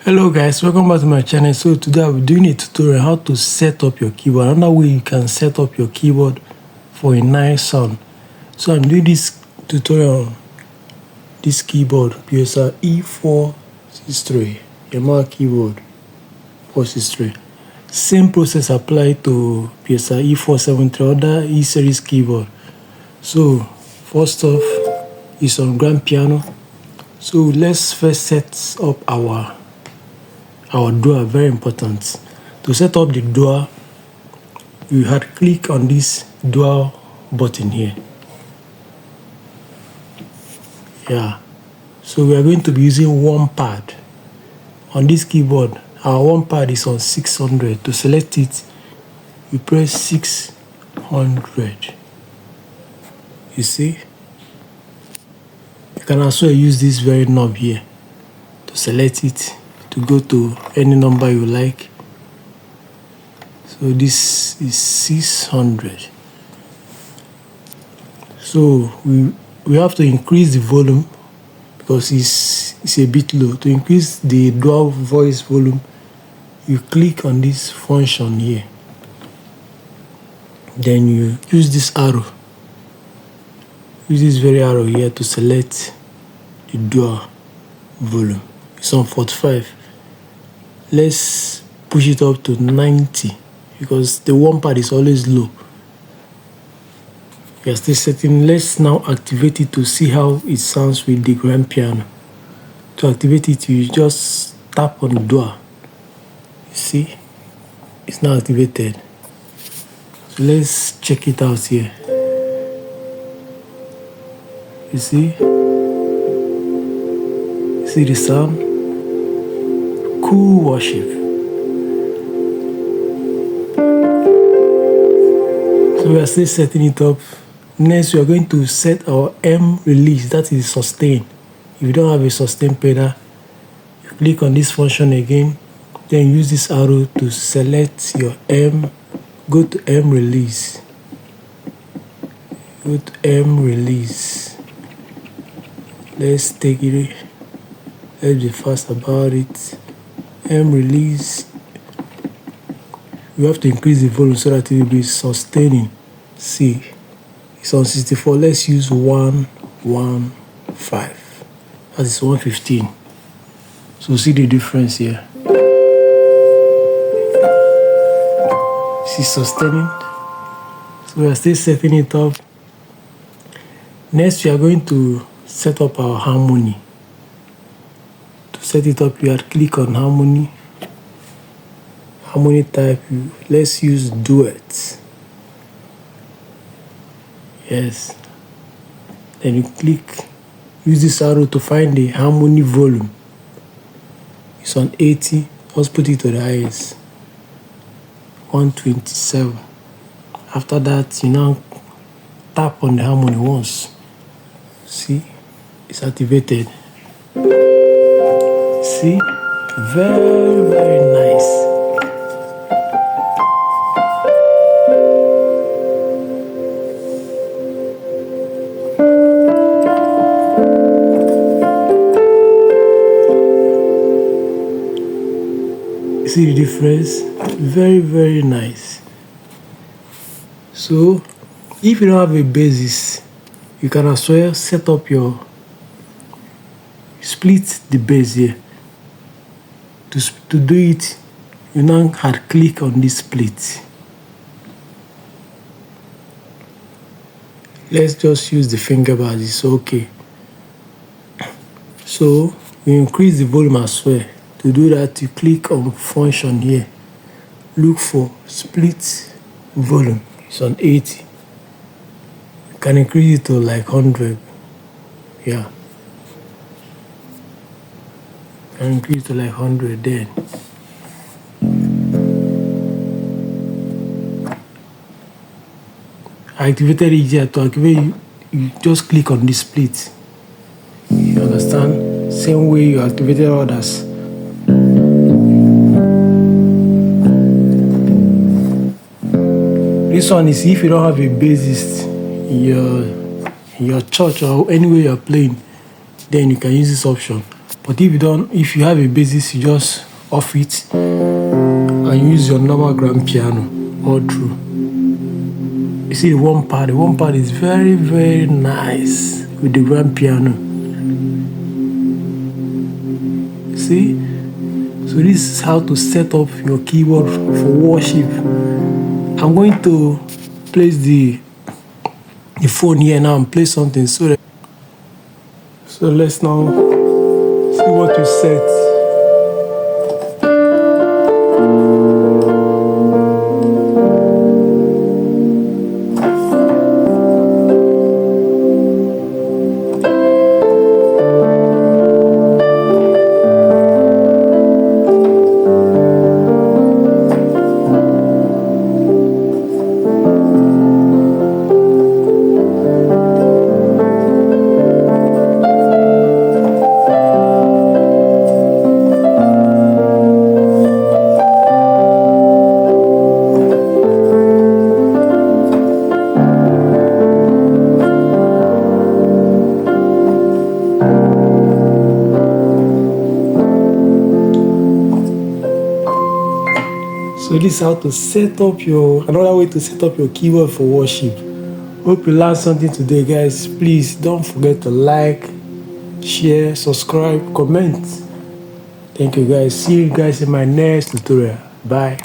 Hello guys, welcome back to my channel. So today I'll be doing a tutorial on how to set up your keyboard. Another way you can set up your keyboard for a nice sound. So I'm doing this tutorial on this keyboard, PSR E463, Yamaha keyboard 463. Same process applied to PSR E473, other E-series keyboard. So first off is on grand piano. So let's first set up our DAW. Very important. To set up the DAW, you had to click on this DAW button here. Yeah. So we are going to be using one pad. On this keyboard, our one pad is on 600. To select it, you press 600. You see? You can also use this very knob here to select it, to go to any number you like. So this is 600. So we have to increase the volume because it's a bit low. To increase the DAW voice volume, you click on this function here. Then you use this arrow. Use this very arrow here to select the DAW volume. It's on 45. Let's push it up to 90 because the one pad is always low. We are still setting. Let's now activate it to see how it sounds with the grand piano. To activate it, you just tap on the DAW. You see, it's now activated. So let's check it out here. You see the sound? Cool worship. So we are still setting it up. Next, we are going to set our M release, that is sustain. If you don't have a sustain pedal, you click on this function again, then use this arrow to select your M. Go to M release. Go to M release. Let's take it. Let's be fast about it. M release. You have to increase the volume so that it will be sustaining. See, it's on 64. Let's use 115. That is 115. So see the difference here. See sustaining. So we are still setting it up. Next, we are going to set up our harmony. To set it up, you have to click on harmony. Harmony type, let's use duet. Yes. Then you use this arrow to find the harmony volume. It's on 80. Let's put it to the highest. 127. After that, you now tap on the harmony once. See, it's activated. See, very, very nice. See the difference? Very, very nice. So if you don't have a basis, you can as well set up your split the bass here. To do it, you now had click on this split. Let's just use the finger bars, it's okay. So we increase the volume as well. To do that, you click on function here. Look for split volume. It's on 80. You can increase it to like 100. Yeah. You can increase it to like 100 then. I activated it here. To activate, you just click on this split. You understand? Same way you activated others. This one is if you don't have a bassist in your church or anywhere you're playing, then you can use this option. But if you have a basis, you just off it and use your normal grand piano all through. You see the one part is very, very nice with the grand piano. See? So this is how to set up your keyboard for worship. I'm going to place the phone here now and play something so let's now see what to set. So this is how to set up another way to set up your keyboard for worship. Hope you learned something today, guys. Please don't forget to like, share, subscribe, comment. Thank you, guys. See you guys in my next tutorial. Bye.